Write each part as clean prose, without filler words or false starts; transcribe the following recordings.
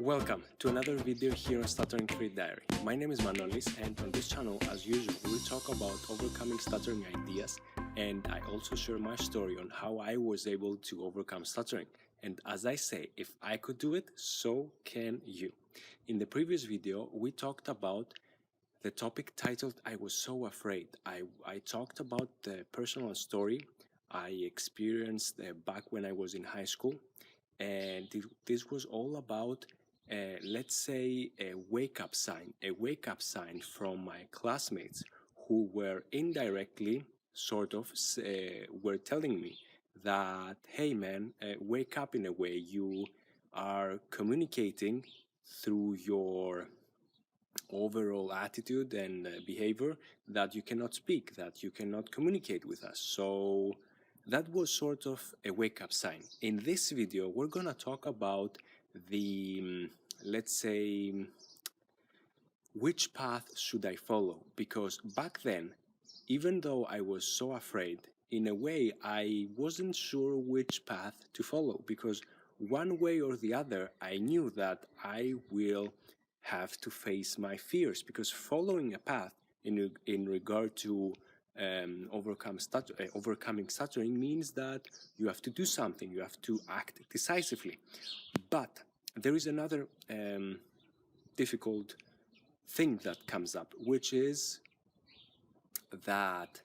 Welcome to another video here on Stutteringfreediary. My name is Manolis, and on this channel, as usual, we talk about overcoming stuttering ideas, and I also share my story on how I was able to overcome stuttering. And as I say, if I could do it, so can you. In the previous video, we talked about the topic titled I Was So Afraid. I talked about the personal story I experienced back when I was in high school, and this was all about let's say a wake-up sign from my classmates who were indirectly sort of were telling me that, hey man, wake up. In a way, you are communicating through your overall attitude and behavior that you cannot speak, that you cannot communicate with us. So that was sort of a wake-up sign. In this video, we're gonna talk about the let's say, which path should I follow? Because back then, even though I was so afraid, in a way, I wasn't sure which path to follow, because one way or the other, I knew that I will have to face my fears, because following a path in regard to overcoming stuttering means that you have to do something, you have to act decisively. But there is another difficult thing that comes up, which is that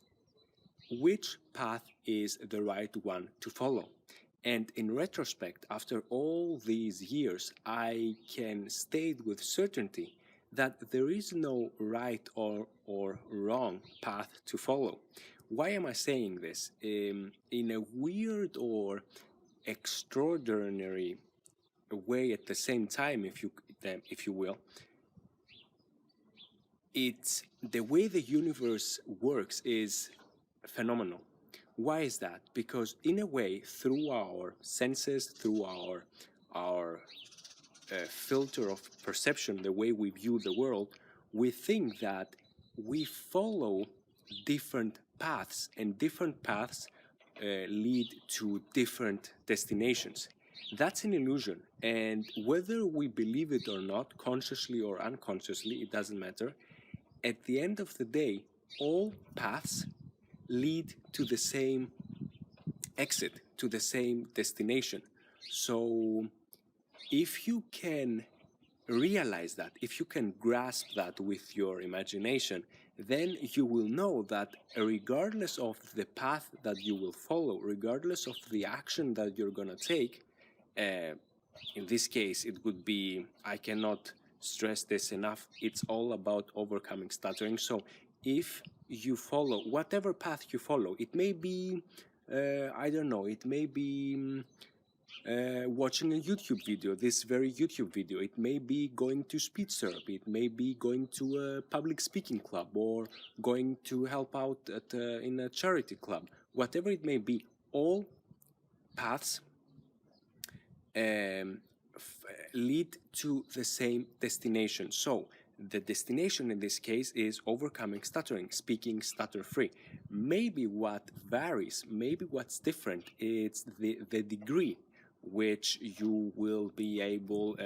which path is the right one to follow. And in retrospect, after all these years, I can state with certainty that there is no right or wrong path to follow. Why am I saying this? In a weird or extraordinary way at the same time, if you will, it's the way the universe works is phenomenal. Why is that? Because in a way, through our senses, through our filter of perception, the way we view the world, we think that we follow different paths, and different paths lead to different destinations. That's an illusion, and whether we believe it or not, consciously or unconsciously, it doesn't matter. At the end of the day, all paths lead to the same exit, to the same destination. So if you can realize that, if you can grasp that with your imagination, then you will know that regardless of the path that you will follow, regardless of the action that you're gonna take, in this case it would be, I cannot stress this enough, it's all about overcoming stuttering. So if you follow whatever path you follow, it may be I don't know, it may be watching a YouTube video, this very YouTube video. It may be going to speech therapy. It may be going to a public speaking club, or going to help out in a charity club. Whatever it may be, all paths lead to the same destination. So the destination in this case is overcoming stuttering, speaking stutter-free. Maybe what varies, maybe what's different, it's the degree which you will be able,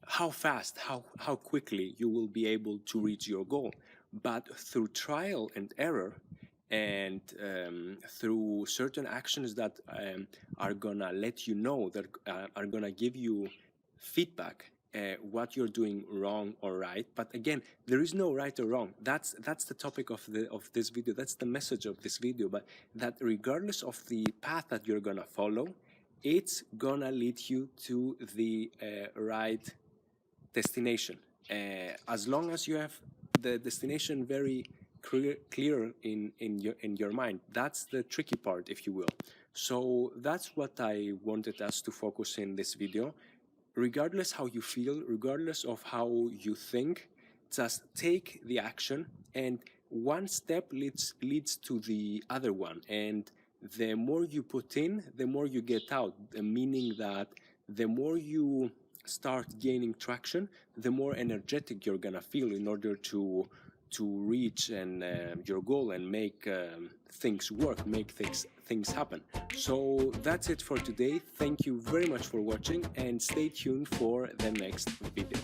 how fast, how quickly you will be able to reach your goal. But through trial and error, and through certain actions that are gonna let you know, that are gonna give you feedback, what you're doing wrong or right. But again, there is no right or wrong. That's the topic of this video. That's the message of this video. But that regardless of the path that you're gonna follow, it's gonna lead you to the right destination, as long as you have the destination very clear in your mind. That's the tricky part, if you will. So that's what I wanted us to focus in this video. Regardless how you feel, regardless of how you think, just take the action, and one step leads to the other one. And the more you put in, the more you get out, meaning that the more you start gaining traction, the more energetic you're gonna feel in order to to reach your goal and make things work, make things happen. So that's it for today. Thank you very much for watching, and stay tuned for the next video.